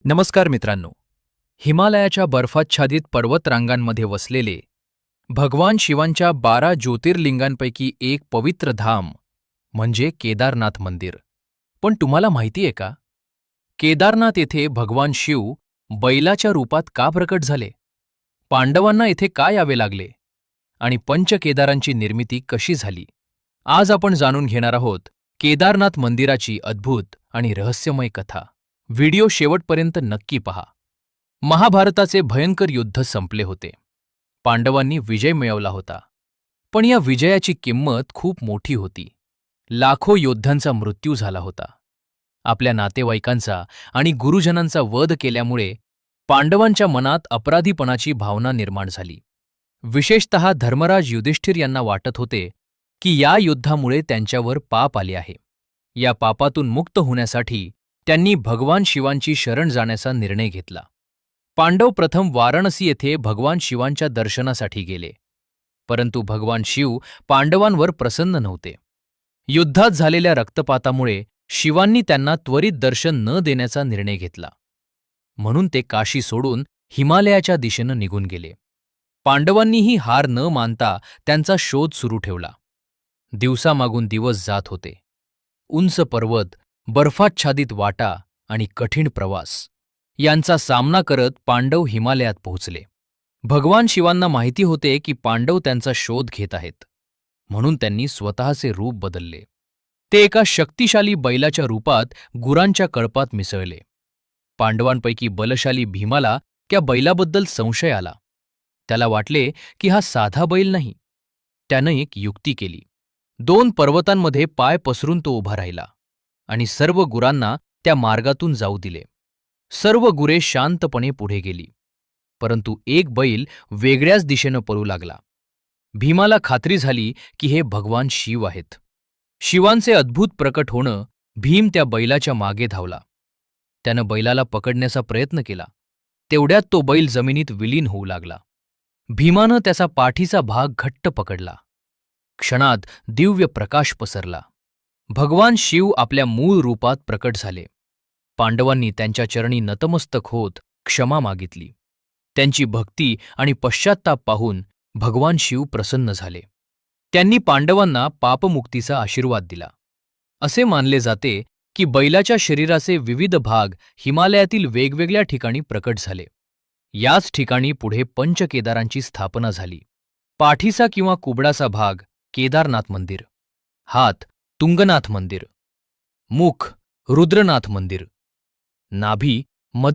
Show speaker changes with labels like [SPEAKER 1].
[SPEAKER 1] नमस्कार मित्रांनो. हिमालयाच्या बर्फाच्छादित पर्वतरांगांमध्ये वसलेले भगवान शिवांच्या 12 ज्योतिर्लिंगांपैकी एक पवित्र धाम म्हणजे केदारनाथ मंदिर. पण तुम्हाला माहिती आहे का, केदारनाथ येथे भगवान शिव बैलाच्या रूपात का प्रकट झाले? पांडवांना येथे का यावे लागले? आणि पंचकेदारांची निर्मिती कशी झाली? आज आपण जाणून घेणार आहोत केदारनाथ मंदिराची अद्भुत आणि रहस्यमय कथा. व्हिडिओ शेवटपर्यंत नक्की पहा. महाभारताचे भयंकर युद्ध संपले होते. पांडवांनी विजय मिळवला होता. पण या विजयाची किंमत खूप मोठी होती. लाखो योद्ध्यांचा मृत्यू झाला होता. आपल्या नातेवाईकांचा आणि गुरुजनांचा वध केल्यामुळे पांडवांच्या मनात अपराधीपणाची भावना निर्माण झाली. विशेषतः धर्मराज युधिष्ठिर यांना वाटत होते की या युद्धामुळे त्यांच्यावर पाप आले आहे. या पापातून मुक्त होण्यासाठी त्यांनी भगवान शिवांची शरण जाण्याचा निर्णय घेतला. पांडव प्रथम वाराणसी येथे भगवान शिवांच्या दर्शनासाठी गेले. परंतु भगवान शिव पांडवांवर प्रसन्न नव्हते. युद्धात झालेल्या रक्तपातामुळे शिवांनी त्यांना त्वरित दर्शन न देण्याचा निर्णय घेतला. म्हणून ते काशी सोडून हिमालयाच्या दिशेनं निघून गेले. पांडवांनीही हार न मानता त्यांचा शोध सुरू ठेवला. दिवसामागून दिवस जात होते. उंच पर्वत, बर्फाच्छादित वाटा आणि कठीण प्रवास यांचा सामना करत पांडव हिमालयात पोहोचले. भगवान शिवांना माहिती होते की पांडव त्यांचा शोध घेत आहेत. म्हणून त्यांनी स्वतःचे रूप बदलले. ते एका शक्तिशाली बैलाच्या रूपात गुरांच्या कळपात मिसळले. पांडवांपैकी बलशाली भीमाला त्या बैलाबद्दल संशय आला. त्याला वाटले की हा साधा बैल नाही. त्यानं एक युक्ती केली. 2 पर्वतांमध्ये पाय पसरून तो उभा राहिला आणि सर्व गुरांना त्या मार्गातून जाऊ दिले. सर्व गुरे शांतपणे पुढे गेली. परंतु एक बैल वेगळ्याच दिशेनं पळू लागला. भीमाला खात्री झाली की हे भगवान शिव आहेत. शिवांचे अद्भुत प्रकट होणं भीम त्या बैलाच्या मागे धावला. त्यानं बैलाला पकडण्याचा प्रयत्न केला. तेवढ्यात तो बैल जमिनीत विलीन होऊ लागला. भीमानं त्याचा पाठीचा भाग घट्ट पकडला. क्षणात दिव्य प्रकाश पसरला. भगवान शिव आपल्या मूळ रूपात प्रकट झाले. पांडवांनी त्यांच्या चरणी नतमस्तक होत क्षमा मागितली. त्यांची भक्ती आणि पश्चात्ताप पाहून भगवान शिव प्रसन्न झाले. त्यांनी पांडवांना पापमुक्तीचा आशीर्वाद दिला. असे मानले जाते की बैलाच्या शरीराचे विविध भाग हिमालयातील वेगवेगळ्या ठिकाणी प्रकट झाले. याच ठिकाणी पुढे पंचकेदारांची स्थापना झाली. पाठीचा किंवा कुबडाचा भाग केदारनाथ मंदिर, हात तुंगनाथ मंदिर, मुख रुद्रनाथ मंदिर, नाभी